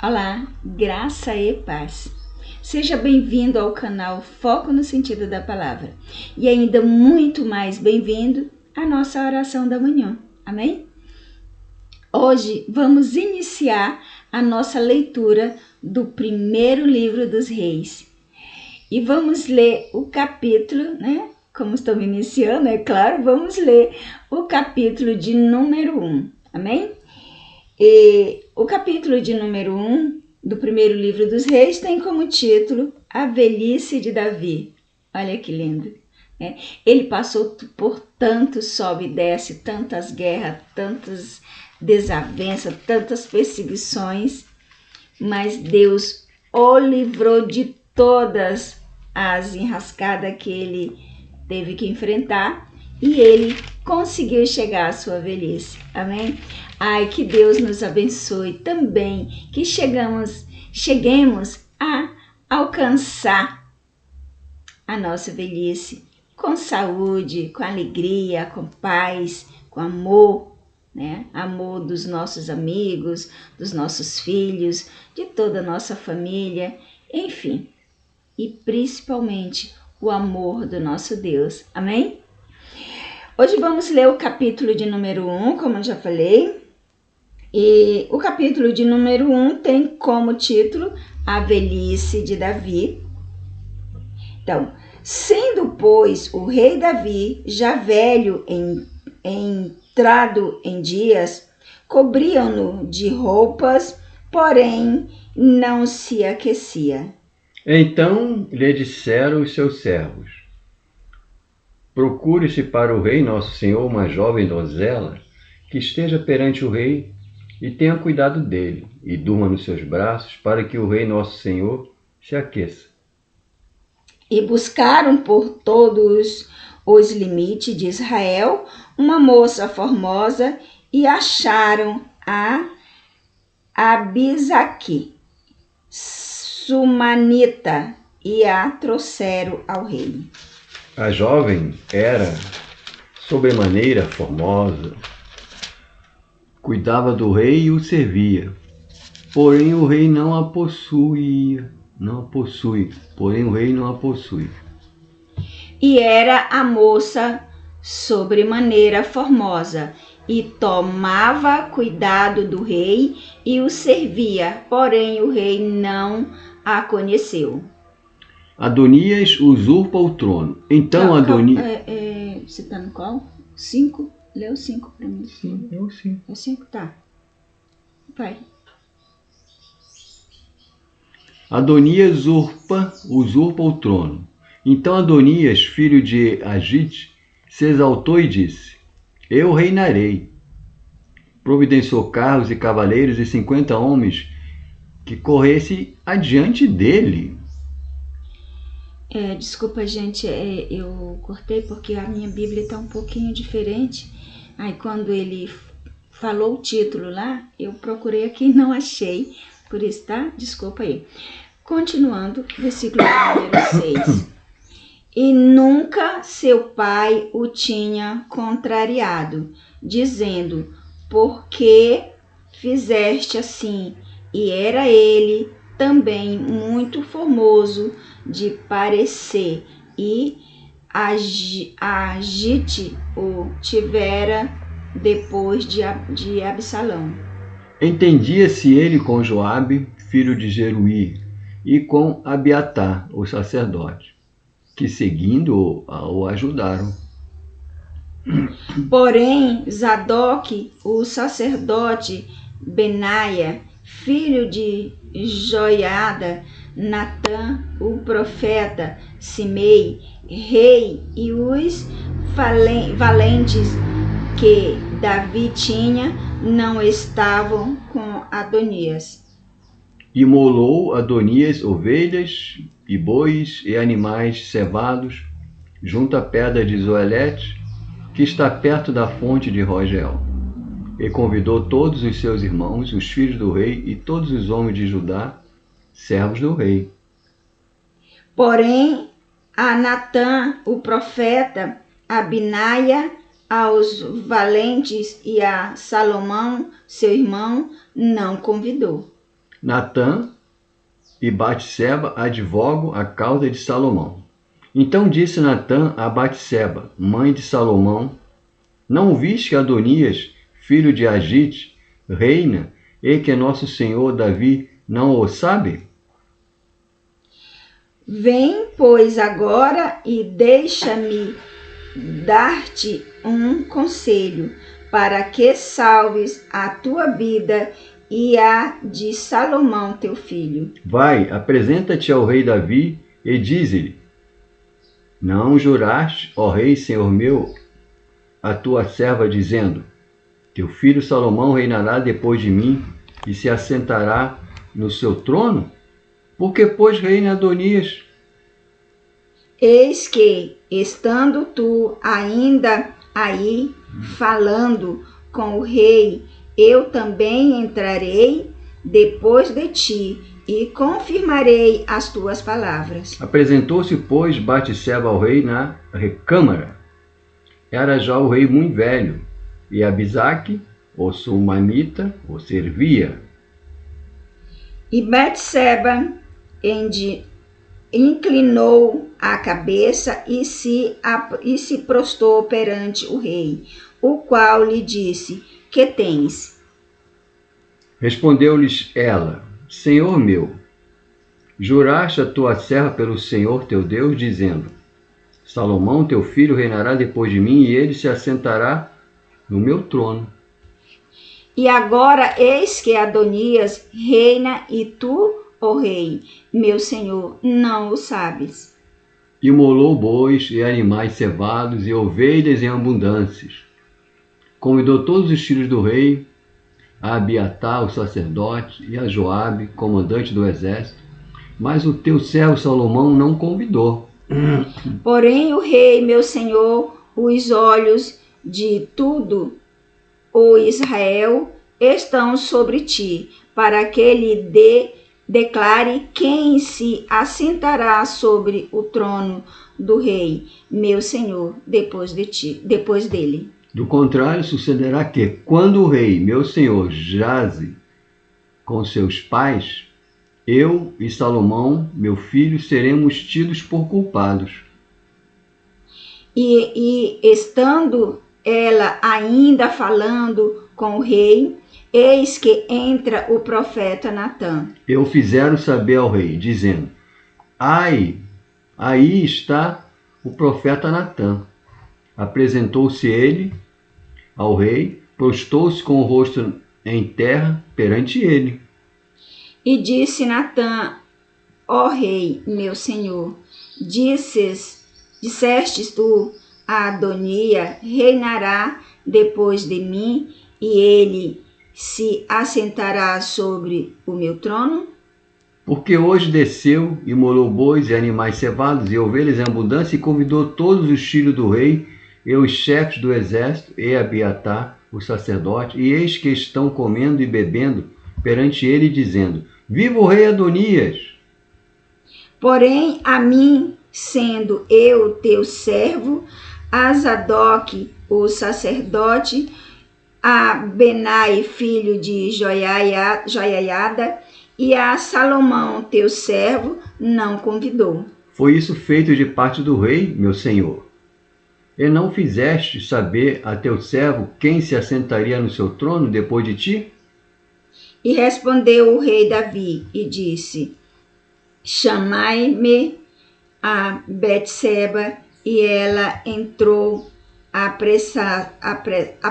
Olá, graça e paz. Seja bem-vindo ao canal Foco no Sentido da Palavra e ainda muito mais bem-vindo à nossa oração da manhã. Amém? Hoje vamos iniciar a nossa leitura do primeiro livro dos Reis e vamos ler o capítulo, Como estamos iniciando, é claro, vamos ler o capítulo de número 1. Amém? E o capítulo de número 1 do primeiro livro dos Reis tem como título A Velhice de Davi. Olha que lindo. Ele passou por tanto sobe e desce, tantas guerras, tantas desavenças, tantas perseguições, mas Deus o livrou de todas as enrascadas que ele teve que enfrentar e ele conseguiu chegar à sua velhice. Amém? Ai, que Deus nos abençoe também, que cheguemos a alcançar a nossa velhice com saúde, com alegria, com paz, com amor, Amor dos nossos amigos, dos nossos filhos, de toda a nossa família, enfim. E principalmente o amor do nosso Deus. Amém? Hoje vamos ler o capítulo de número 1, como eu já falei. E o capítulo de número 1 tem como título A Velhice de Davi. Então, sendo, pois, o rei Davi já velho, entrado em dias, cobriam-no de roupas, porém não se aquecia. Então lhe disseram os seus servos: procure-se para o rei nosso senhor uma jovem donzela que esteja perante o rei e tenha cuidado dele e durma nos seus braços, para que o rei nosso senhor se aqueça. E buscaram por todos os limites de Israel uma moça formosa e acharam a Abisaqui, Sumanita, e a trouxeram ao rei. A jovem era sobremaneira formosa, cuidava do rei e o servia, porém o rei não a possui. E era a moça sobremaneira formosa, e tomava cuidado do rei e o servia, porém o rei não a conheceu. Adonias usurpa o trono. Então Adonias... Você está no qual? 5? Lê o 5 para mim. Sim, é o 5. É o 5? Tá. Vai. Adonias usurpa o trono. Então Adonias, filho de Agite, se exaltou e disse: eu reinarei. Providenciou carros e cavaleiros e 50 homens que corressem adiante dele. Desculpa, gente, eu cortei porque a minha Bíblia está um pouquinho diferente. Aí quando ele falou o título lá, eu procurei aqui e não achei. Por isso, tá? Desculpa aí. Continuando, versículo número 6. E nunca seu pai o tinha contrariado, dizendo: por que fizeste assim? E era ele também muito formoso de parecer, e Agite o tivera depois de Absalão. Entendia-se ele com Joabe, filho de Jeruí, e com Abiatar, o sacerdote, que seguindo-o o ajudaram. Porém, Zadok, o sacerdote, Benaia, filho de Joiada, Natã, o profeta, Simei, rei, e os valentes que Davi tinha não estavam com Adonias. Imolou Adonias ovelhas e bois e animais cevados junto à pedra de Zoelete, que está perto da fonte de Rogel. E convidou todos os seus irmãos, os filhos do rei, e todos os homens de Judá, servos do rei. Porém, a Natã, o profeta, a Benaia, aos valentes e a Salomão, seu irmão, não convidou. Natã e Batseba advogam a causa de Salomão. Então disse Natã a Batseba, mãe de Salomão: não viste que Adonias, filho de Agite, reina, e que nosso senhor Davi não o sabe? Vem, pois, agora e deixa-me dar-te um conselho, para que salves a tua vida e a de Salomão teu filho. Vai, apresenta-te ao rei Davi e dize-lhe: não juraste, ó rei, senhor meu, a tua serva, dizendo: teu filho Salomão reinará depois de mim e se assentará no seu trono? Por que, pois, reina Adonias? Eis que, estando tu ainda aí falando com o rei, eu também entrarei depois de ti e confirmarei as tuas palavras. Apresentou-se, pois, Batseba ao rei na recâmara. Era já o rei muito velho, e Abisaque, o sulamita, o servia. E Batseba inclinou a cabeça e se prostrou perante o rei, o qual lhe disse: que tens? Respondeu-lhes ela: Senhor meu, juraste a tua serva pelo Senhor teu Deus, dizendo: Salomão teu filho reinará depois de mim, e ele se assentará no meu trono. E agora eis que Adonias reina, e tu, ó rei, meu senhor, não o sabes. Imolou bois e animais cevados e ovelhas em abundâncias. Convidou todos os filhos do rei, a Abiatar, o sacerdote, e a Joabe, comandante do exército, mas o teu servo Salomão não convidou. Porém o rei, meu senhor, os olhos de tudo o Israel estão sobre ti, para que lhe declare quem se assentará sobre o trono do rei, meu senhor, depois dele. Do contrário, sucederá que, quando o rei, meu senhor, jaze com seus pais, eu e Salomão, meu filho, seremos tidos por culpados. E estando ela ainda falando com o rei, eis que entra o profeta Natã. E o fizeram saber ao rei, dizendo: Ai, aí está o profeta Natã. Apresentou-se ele ao rei, prostou-se com o rosto em terra perante ele. E disse Natã: ó rei, meu senhor, dissestes tu, Adonia reinará depois de mim, e ele se assentará sobre o meu trono? Porque hoje desceu, imolou bois e animais cevados e ovelhas em abundância, e convidou todos os filhos do rei e os chefes do exército, e Abiatar, o sacerdote, e eis que estão comendo e bebendo perante ele, dizendo: Viva o rei Adonias! Porém, a mim, sendo eu teu servo, a Zadok, o sacerdote, a Benai, filho de Joiada, e a Salomão, teu servo, não convidou. Foi isso feito de parte do rei, meu senhor. E não fizeste saber a teu servo quem se assentaria no seu trono depois de ti? E respondeu o rei Davi e disse: chamai-me a Betseba. E ela entrou à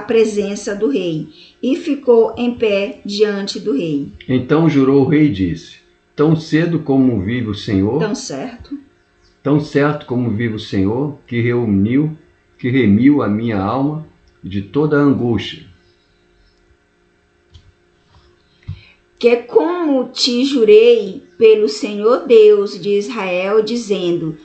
presença do rei e ficou em pé diante do rei. Então jurou o rei e disse: Tão cedo como vive o Senhor, tão certo como vive o Senhor, que remiu a minha alma de toda a angústia. Que como te jurei pelo Senhor Deus de Israel, dizendo: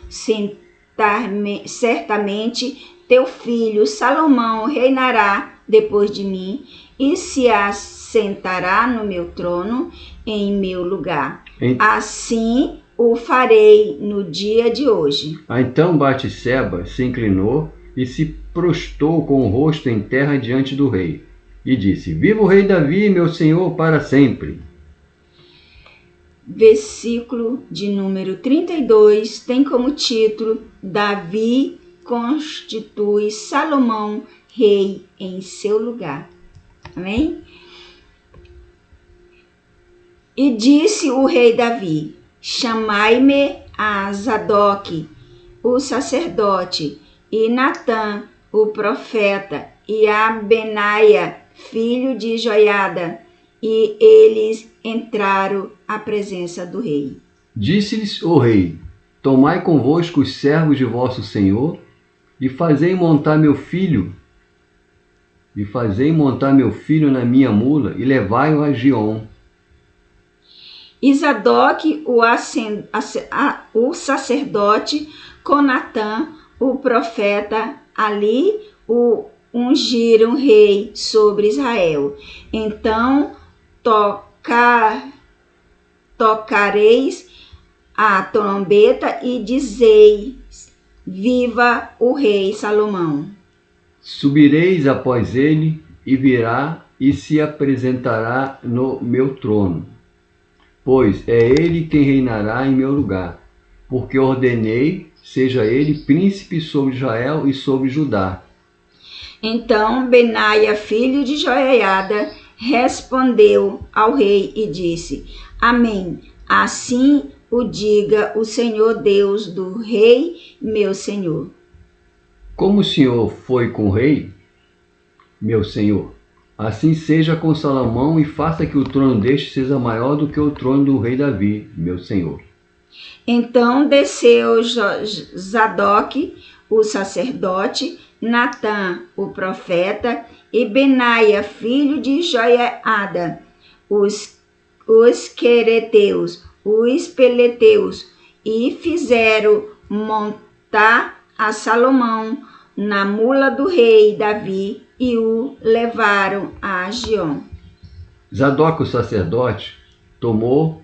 certamente teu filho Salomão reinará depois de mim e se assentará no meu trono em meu lugar. Assim o farei no dia de hoje. Então Batseba se inclinou e se prostrou com o rosto em terra diante do rei, e disse: Viva o rei Davi, meu senhor, para sempre. versículo de número 32, tem como título: Davi constitui Salomão rei em seu lugar. Amém? E disse o rei Davi: chamai-me a Zadok, o sacerdote, e Natã, o profeta, e a Benaia, filho de Joiada. E eles entraram à presença do rei. Disse-lhes o rei: tomai convosco os servos de vosso senhor, e fazei montar meu filho na minha mula, e levai-o a Giom. E Zadok, o sacerdote, com Natã, o profeta, ali o ungiram rei sobre Israel. Então tocareis a trombeta e dizeis: viva o rei Salomão. Subireis após ele, e virá e se apresentará no meu trono, pois é ele quem reinará em meu lugar, porque ordenei, seja ele príncipe sobre Israel e sobre Judá. Então Benaia, filho de Joiada, respondeu ao rei e disse: amém, assim o diga o Senhor Deus do rei, meu senhor. Como o senhor foi com o rei, meu senhor, assim seja com Salomão, e faça que o trono deste seja maior do que o trono do rei Davi, meu senhor. Então desceu Zadok, o sacerdote, Natã, o profeta, e Benaia, filho de Joiada, os quereteus, os peleteus, e fizeram montar a Salomão na mula do rei Davi, e o levaram a Giom. Zadok, o sacerdote, tomou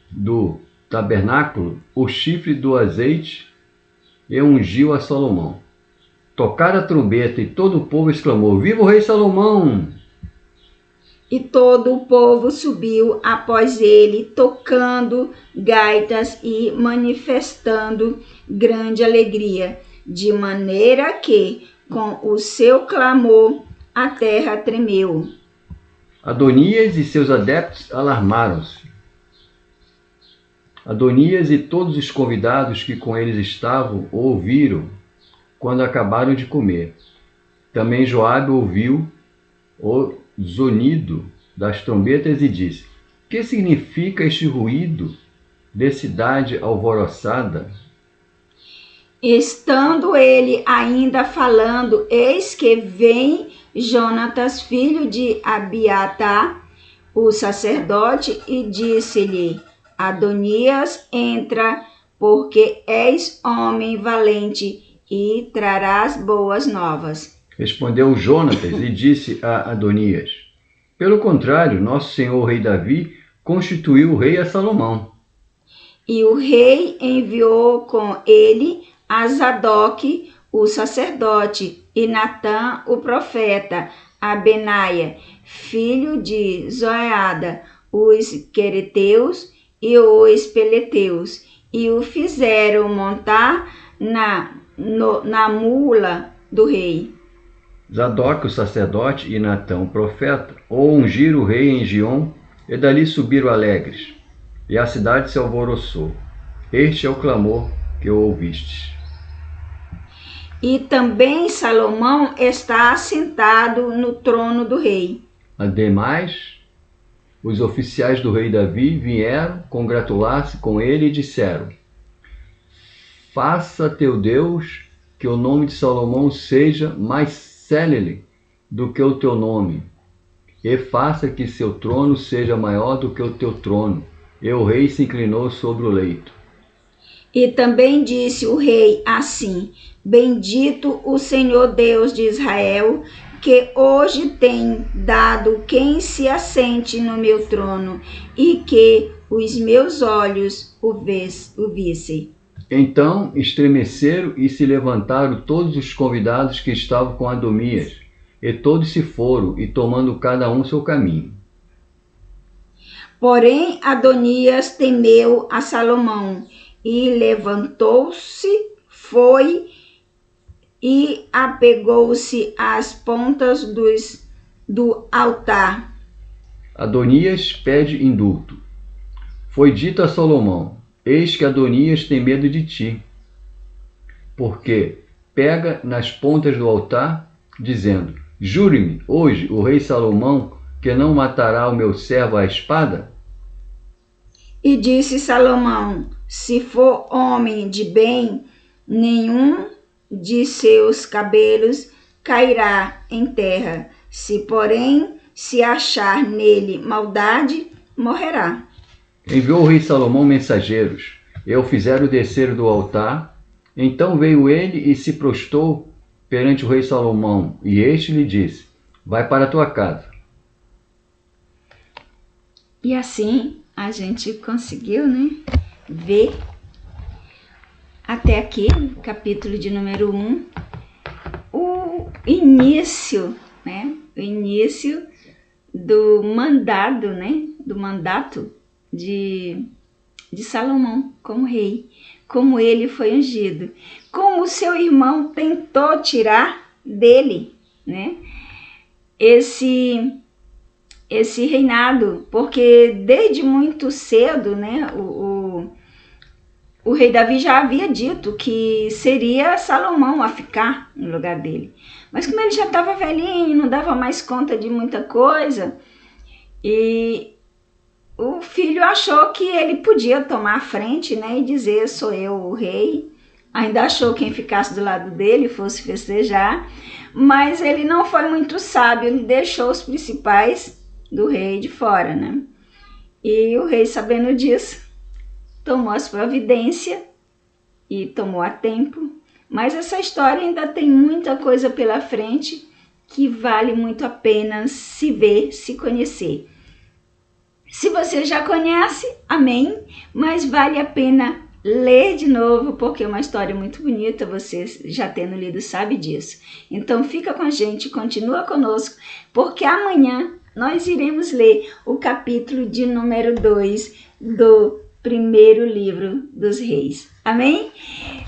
do tabernáculo o chifre do azeite e ungiu a Salomão. Tocaram a trombeta, e todo o povo exclamou: viva o rei Salomão! E todo o povo subiu após ele, tocando gaitas e manifestando grande alegria, de maneira que, com o seu clamor, a terra tremeu. Adonias e seus adeptos alarmaram-se. Adonias e todos os convidados que com eles estavam ouviram quando acabaram de comer. Também Joabe ouviu o zunido das trombetas e disse: que significa este ruído de cidade alvoroçada? Estando ele ainda falando, eis que vem Jonatas, filho de Abiatar, o sacerdote, e disse-lhe: Adonias, entra, porque és homem valente, e trarás boas novas. Respondeu Jonatas e disse a Adonias: pelo contrário, nosso senhor rei Davi constituiu o rei a Salomão. E o rei enviou com ele a Zadok, o sacerdote, e Natã, o profeta, a Benaia, filho de Joiada, os quereteus e os peleteus, e o fizeram montar na mula do rei. Zadok, o sacerdote, e Natã, o profeta, ungiram o rei em Giom, e dali subiram alegres, e a cidade se alvoroçou. Este é o clamor que ouvistes. E também Salomão está assentado no trono do rei. Ademais, os oficiais do rei Davi vieram congratular-se com ele e disseram: faça teu Deus que o nome de Salomão seja mais célere do que o teu nome, e faça que seu trono seja maior do que o teu trono. E o rei se inclinou sobre o leito. E também disse o rei assim: bendito o Senhor Deus de Israel, que hoje tem dado quem se assente no meu trono, e que os meus olhos o vissem. Então estremeceram e se levantaram todos os convidados que estavam com Adonias, e todos se foram, e tomando cada um seu caminho. Porém, Adonias temeu a Salomão e levantou-se, foi e apegou-se às pontas do altar. Adonias pede indulto. Foi dito a Salomão: eis que Adonias tem medo de ti, porque pega nas pontas do altar, dizendo: jure-me hoje o rei Salomão que não matará o meu servo à espada? E disse Salomão: se for homem de bem, nenhum de seus cabelos cairá em terra. Se, porém, se achar nele maldade, morrerá. Enviou o rei Salomão mensageiros, e o fizeram descer do altar. Então veio ele e se prostrou perante o rei Salomão, e este lhe disse: vai para a tua casa. E assim a gente conseguiu, ver até aqui, capítulo de número 1, o início, o início do mandado, do mandato de Salomão como rei, como ele foi ungido, como o seu irmão tentou tirar dele, esse reinado, porque desde muito cedo, o rei Davi já havia dito que seria Salomão a ficar no lugar dele. Mas como ele já estava velhinho, não dava mais conta de muita coisa, e o filho achou que ele podia tomar a frente, e dizer: sou eu o rei. Ainda achou que quem ficasse do lado dele fosse festejar, mas ele não foi muito sábio, ele deixou os principais do rei de fora, E o rei, sabendo disso, tomou as providências e tomou a tempo. Mas essa história ainda tem muita coisa pela frente que vale muito a pena se ver, se conhecer. Se você já conhece, amém, mas vale a pena ler de novo, porque é uma história muito bonita, você já tendo lido sabe disso. Então fica com a gente, continua conosco, porque amanhã nós iremos ler o capítulo de número 2 do primeiro livro dos reis. Amém?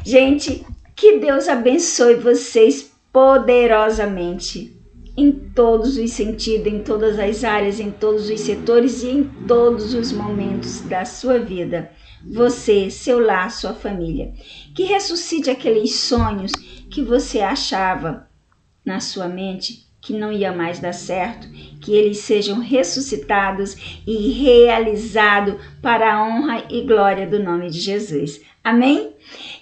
Gente, que Deus abençoe vocês poderosamente em todos os sentidos, em todas as áreas, em todos os setores e em todos os momentos da sua vida. Você, seu lar, sua família. Que ressuscite aqueles sonhos que você achava na sua mente que não ia mais dar certo, que eles sejam ressuscitados e realizados para a honra e glória do nome de Jesus. Amém?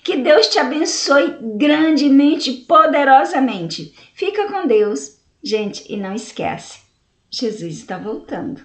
Que Deus te abençoe grandemente, poderosamente. Fica com Deus, gente, e não esquece, Jesus está voltando.